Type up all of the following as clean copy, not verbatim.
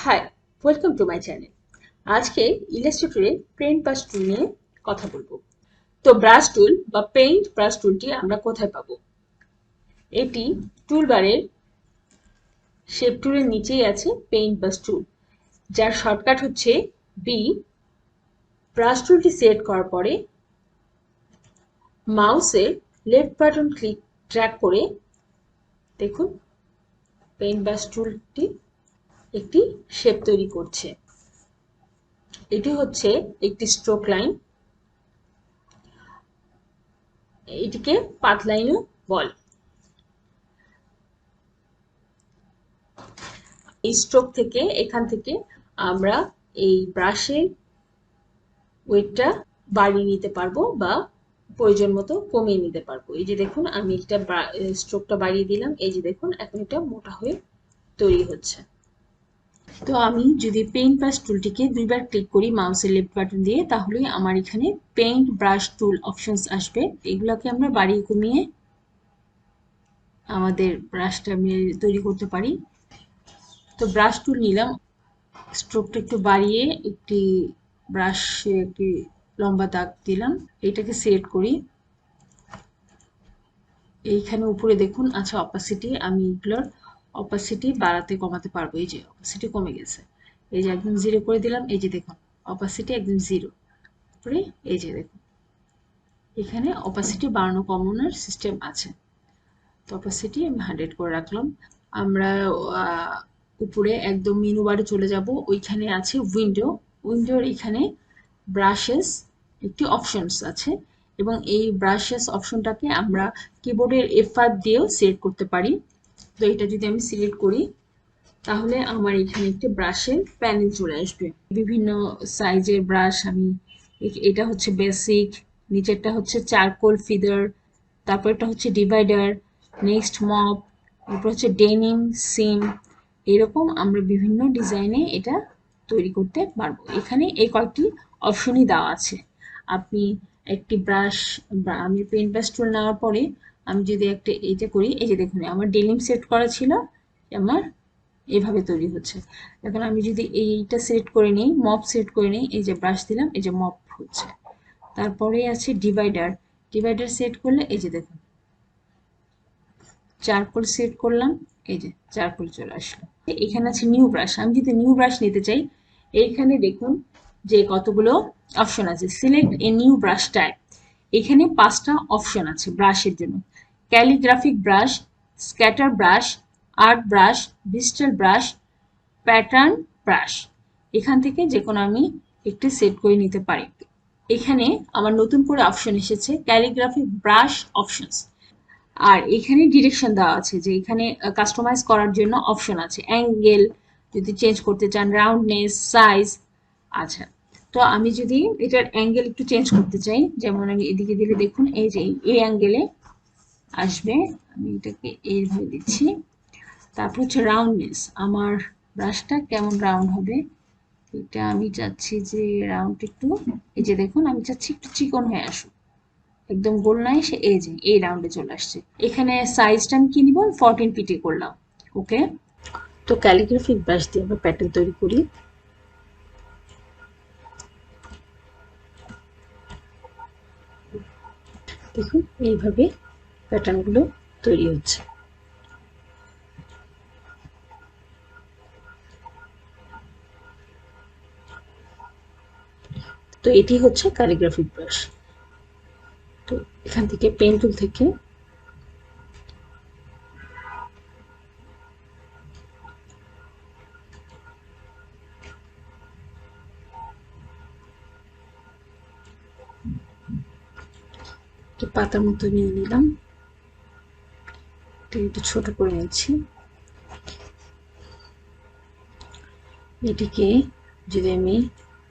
High, welcome to my channel. আজকে ইলাস্ট্রেটরে paint brush টুল নিয়ে কথা বলবো। তো ব্রাশ টুল বা পেইন্ট ব্রাশ টুলটি আমরা কোথায় পাবো? এটি টুলবারের শেপ টুলের নিচেই আছে পেইন্ট ব্রাশ টুল, যার শর্টকাট হচ্ছে বি। ব্রাশ টুলটি সেট করার পরে মাউসের লেফট বাটন ড্র্যাগ করে দেখুন পেইন্ট ব্রাশ টুলটি একটি শেপ তৈরি করছে। এটি হচ্ছে একটি স্ট্রোক লাইন, এটিকে পাথ লাইনও বলে। এই স্ট্রোক থেকে এখান থেকে আমরা এই ব্রাশের ওয়েটটা বাড়িয়ে নিতে পারবো বা প্রয়োজন মতো কমিয়ে নিতে পারবো। এই যে দেখুন আমি একটা স্ট্রোকটা বাড়িয়ে দিলাম, এই যে দেখুন এখন এটা মোটা হয়ে তৈরি হচ্ছে। তো আমি যদি পেইন্ট ব্রাশ টুলটিকে দুইবার ক্লিক করি মাউসের লেফট বাটন দিয়ে, তাহলে আমার এখানে পেইন্ট ব্রাশ টুল অপশনস আসবে। এগুলোকে আমরা বাড়িয়ে কমিয়ে আমাদের ব্রাশটা তৈরি করতে পারি। তো ব্রাশ টুল নিলাম, স্ট্রোকটা একটু বাড়িয়ে একটি ব্রাশে একটি লম্বা দাগ দিলাম। এটাকে সেট করি। এইখানে উপরে দেখুন আছে অপাসিটি, আমি এগুলোর অপাসিটি বাড়াতে কমাতে পারবো। এই যে অপাসিটি কমে গেছে, এই যে একদম জিরো করে দিলাম। এই যে দেখুন অপাসিটি একদম জিরো করে, এই যে দেখুন এখানে অপাসিটি বাড়ানো কমানোর সিস্টেম আছে। তো অপাসিটি আমি 100 করে রাখলাম। আমরা উপরে একদম মেনু বারে চলে যাব, ওইখানে আছে উইন্ডো। উইন্ডোর এখানে ব্রাশেস একটি অপশনস আছে এবং এই ব্রাশেস অপশনটাকে আমরা কিবোর্ডের F5 দিয়েও সিলেক্ট করতে পারি। তো এটা যদি আমি সিলেক্ট করি তাহলে আমার এখানে একটি ব্রাশের প্যানেল চলে আসবে। বিভিন্ন সাইজের ব্রাশ আমি, এটা হচ্ছে বেসিক, নিচেরটা হচ্ছে চারকোল ফিদার, তারপর এটা হচ্ছে ডিভাইডার, নেক্সট মপ, এরপর হচ্ছে ডেনিম, সিম, এরকম আমরা বিভিন্ন ডিজাইনে এটা তৈরি করতে পারবো। এখানে এই কয়েকটি অপশনই দেওয়া আছে। আপনি একটি ব্রাশ বা আমি পেইন্ট ব্রাশ টুল নেওয়ার পরে আমি যদি একটা এইটা করি, এই যে দেখুন আমার ডেনিম সেট করা ছিল, আমার এভাবে তৈরি হচ্ছে। এখন আমি যদি এইটা সেট করে নিই, মপ সেট করে নিই, এই যে ব্রাশ দিলাম, এই যে মপ হচ্ছে। তারপরে আছে ডিভাইডার, ডিভাইডার সেট করলে এই যে দেখুন চারকোল সেট করলাম, এই যে চারকোল চলে আসলো। এখানে আছে নিউ ব্রাশ, আমি যদি নিউ ব্রাশ নিতে চাই এইখানে দেখুন যে কতগুলো অপশন আছে। Select a new brush type, এখানে 5টা অপশন আছে ব্রাশের জন্য। Calligraphic brush, scatter brush, art brush, digital brush, pattern brush. এখান থেকে যে কোনো আমি একটি সেট করে নিতে পারি। এখানে আমার নতুন করে অপশন এসেছে ক্যালিগ্রাফিক ব্রাশ অপশনস, আর এখানে ডিরেকশন দেওয়া আছে যে এখানে কাস্টমাইজ করার জন্য অপশন আছে। অ্যাঙ্গেল যদি চেঞ্জ করতে চান, রাউন্ডনেস, সাইজ। আচ্ছা, তো আমি যদি এটার অ্যাঙ্গেল একটু চেঞ্জ করতে চাই, যেমন আমি এদিকে দিলে দেখুন এই যে এই অ্যাঙ্গেলে আসবে, আমি এটাকে এইভাবে দিচ্ছি। তারপর হচ্ছে রাউন্ডনেস, আমার ব্রাশটা কেমন রাউন্ড হবে, এটা আমি চাচ্ছি যে রাউন্ড একটু, এই যে দেখুন আমি চাচ্ছি একটু চিকন হয়ে আসুক, একদম গোল নাই, সে এই যে এই রাউন্ডে চলে আসছে। এখানে সাইজটা আমি কি নিব, 14 পিটি করলাম। ওকে, তো ক্যালিগ্রাফিক ব্রাশ দিয়ে আমরা প্যাটার্ন তৈরি করি। দেখুন এইভাবে প্যাটার্নগুলো তৈরি হচ্ছে। তো এটি হচ্ছে ক্যালিগ্রাফিক ব্রাশ। তো এখান থেকে পেন টুল থেকে পাতার মতো নিয়ে নিলাম, একটু ছোট করে নিচ্ছি। এটিকে যদি আমি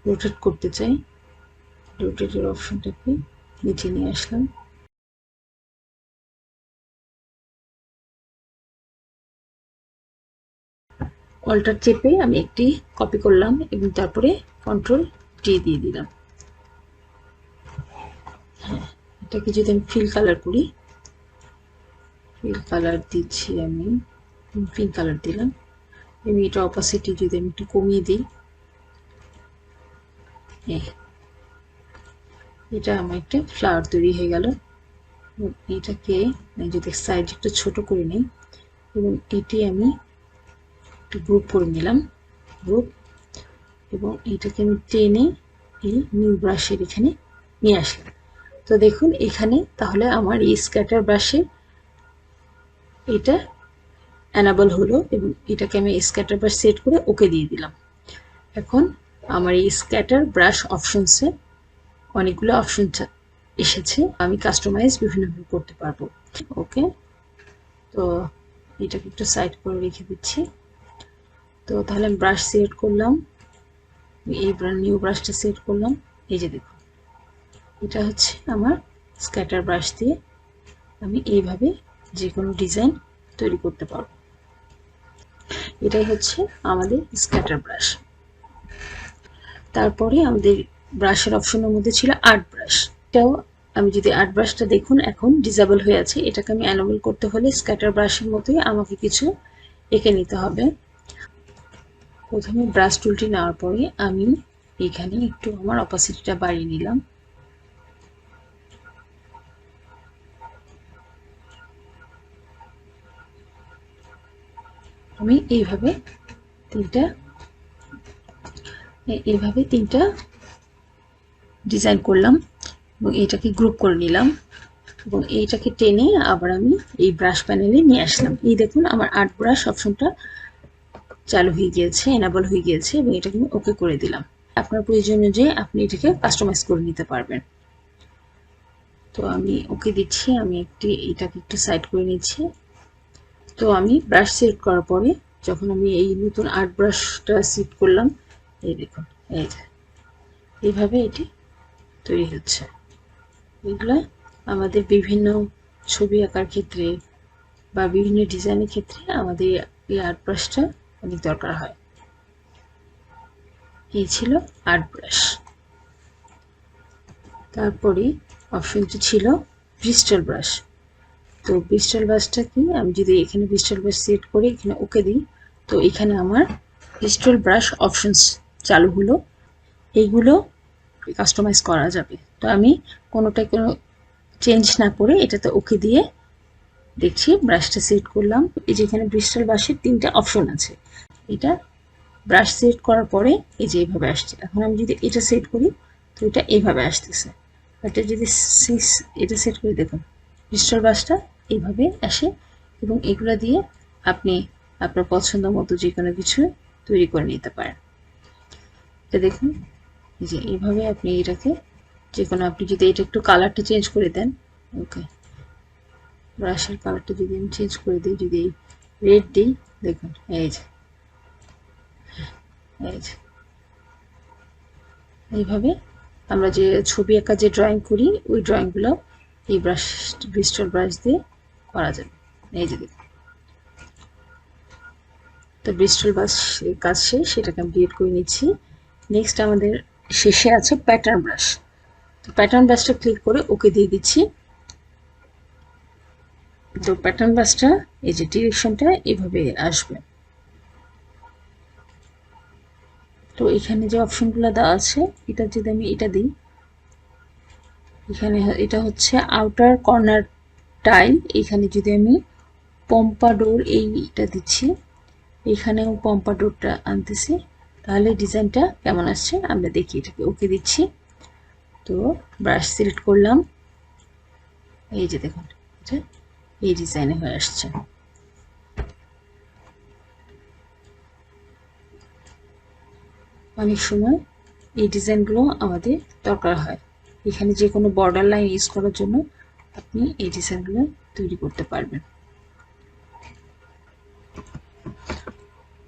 রোটেট করতে চাই, রোটেটের অপশনটাকে নিচে নিয়ে আসলাম। অল্টার চেপে আমি একটি কপি করলাম এবং তারপরে কন্ট্রোল টি দিয়ে দিলাম। হ্যাঁ, এটাকে যদি আমি ফিল কালার করি, ফিল কালার দিচ্ছি আমি, পিঙ্ক কালার দিলাম। এবং এটা অপাসিটি যদি আমি একটু কমিয়ে দিই, এটা আমার একটা ফ্লাওয়ার তৈরি হয়ে গেল। এটাকে যদি সাইজ একটু ছোট করে নিই এবং এটি আমি একটু গ্রুপ করে নিলাম, গ্রুপ, এবং এটাকে আমি টেনে এই নিউ ব্রাশের এখানে নিয়ে আসলাম। তো দেখুন এখানে তাহলে আমার এই স্ক্যাটার ব্রাশে এটা অ্যানাবল হলো এবং এটাকে আমি স্ক্যাটার ব্রাশ সেট করে ওকে দিয়ে দিলাম। এখন আমার এই স্ক্যাটার ব্রাশ অপশনসে অনেকগুলো অপশন এসেছে, আমি কাস্টমাইজ বিভিন্নভাবে করতে পারবো। ওকে, তো এটাকে একটু সাইড করে রেখে দিচ্ছি। তো তাহলে আমি ব্রাশ সিলেক্ট করলাম, এই নিউ ব্রাশটা সেট করলাম। এই যে দেখুন এটা হচ্ছে আমার স্ক্যাটার ব্রাশ দিয়ে আমি এইভাবে যে কোনো ডিজাইন তৈরি করতে পারবো। এটাই হচ্ছে আমাদের স্ক্যাটার ব্রাশ। তারপরে আমাদের ব্রাশের অপশনের মধ্যে ছিল আর্ট ব্রাশ। এটাও আমি যদি আর্ট ব্রাশটা দেখুন এখন ডিসেবল হয়ে আছে, এটাকে আমি অ্যানেবল করতে হলে স্ক্যাটার ব্রাশের মতোই আমাকে কিছু এঁকে নিতে হবে। প্রথমে ব্রাশ টুলটি নেওয়ার পরে আমি এখানে একটু আমার অপাসিটিটা বাড়িয়ে নিলাম। আমি এইভাবে তিনটা ডিজাইন করলাম এবং এটাকে গ্রুপ করে নিলাম এবং এইটাকে টেনে আবার আমি এই ব্রাশ প্যানেলে নিয়ে আসলাম। এই দেখুন আমার আর্ট ব্রাশ অপশনটা চালু হয়ে গিয়েছে, এনাবল হয়ে গিয়েছে এবং এটাকে আমি ওকে করে দিলাম। আপনার প্রয়োজন অনুযায়ী আপনি এটাকে কাস্টমাইজ করে নিতে পারবেন। তো আমি ওকে দিচ্ছি, আমি এটাকে একটু সাইড করে নিচ্ছি। তো আমি ব্রাশ সিলেক্ট করার পরে যখন আমি এই নতুন আর্ট ব্রাশটা সিট করলাম, এই দেখুন এই যে এইভাবে এটি তৈরি হচ্ছে। এগুলো আমাদের বিভিন্ন ছবি আঁকার ক্ষেত্রে বা বিভিন্ন ডিজাইনের ক্ষেত্রে আমাদের এই আর্ট ব্রাশটা অনেক দরকার হয়। এই ছিল আর্ট ব্রাশ। তারপরে অপশনটি ছিল ব্রিস্টল ব্রাশ। তো ব্রিস্টল ব্রাশটা কি, আমি যদি এখানে ব্রিস্টল ব্রাশ সেট করে এখানে ওকে দিই, তো এখানে আমার ব্রিস্টল ব্রাশ অপশনস চালু হলো। এইগুলো কাস্টমাইজ করা যাবে। তো আমি কোনো চেঞ্জ না করে এটাতে ওকে দিয়ে দেখছি ব্রাশটা সেট করলাম। এই যে এখানে ব্রিস্টল ব্রাশের তিনটা অপশন আছে, এটা ব্রাশ সেট করার পরে এই যে এইভাবে আসছে। এখন আমি যদি এটা সেট করি তো এটা এইভাবে আসতেছে। এটা যদি এটা সেট করে দেখুন ব্রিস্টল ব্রাশটা এইভাবে আসে এবং এগুলো দিয়ে আপনি আপনার পছন্দ মতো যে কোনো কিছু তৈরি করে নিতে পারেন। এটা দেখুন এই যে এইভাবে আপনি এটাকে যে কোনো, আপনি যদি এটা একটু কালারটা চেঞ্জ করে দেন, ওকে, ব্রাশের কালারটা যদি আমি চেঞ্জ করে দিই, যদি রেড দিই, দেখুন এই যে এইভাবে আমরা যে ছবি আঁকা যে ড্রয়িং করি ওই ড্রয়িংগুলো এই ব্রিস্টল ব্রাশ দিয়ে করা যাবে। এই যে দেখুন, তো ব্রিস্টল ব্রাশ কাজ শেষ, সেটাকে আমি ডিলিট করে নিচ্ছি। নেক্সট আমাদের শেষে আছে প্যাটার্ন ব্রাশ। তো প্যাটার্ন ব্রাশটা ক্লিক করে ওকে দিয়ে দিচ্ছি। তো প্যাটার্ন ব্রাশটা এই যে ডিরেকশনটা এভাবে আসবে। তো এখানে যে অপশনগুলো দেওয়া আছে, এটা যদি আমি এটা দিই, এখানে এটা হচ্ছে আউটার কর্নার টাইল। এখানে যদি আমি পম্পাডোর এইটা দিচ্ছি, এখানেও পম্পাডোরটা আনতেছি, তাহলে ডিজাইনটা কেমন আসছে আমরা দেখি। এটাকে ওকে দিচ্ছি। তো ব্রাশ সিলেক্ট করলাম, এই যে দেখুন এটা এই ডিজাইনে হয়ে আসছে। অনেক সময় এই ডিজাইনগুলো আমাদের দরকার হয়। এখানে যে কোনো বর্ডার লাইন ইউজ করার জন্য আপনি এই ডিজাইনগুলো তৈরি করতে পারবেন।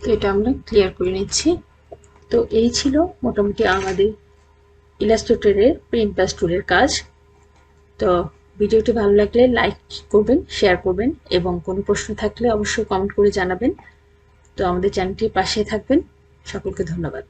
তো এটা আমরা ক্লিয়ার করে নিচ্ছি। তো এই ছিল মোটামুটি আমাদের ইলাস্ট্রেটরের পেইন্টব্রাশ টুলের কাজ। তো ভিডিওটি ভালো লাগলে লাইক করবেন, শেয়ার করবেন এবং কোনো প্রশ্ন থাকলে অবশ্যই কমেন্ট করে জানাবেন। তো আমাদের চ্যানেলটির পাশে থাকবেন। সকলকে ধন্যবাদ।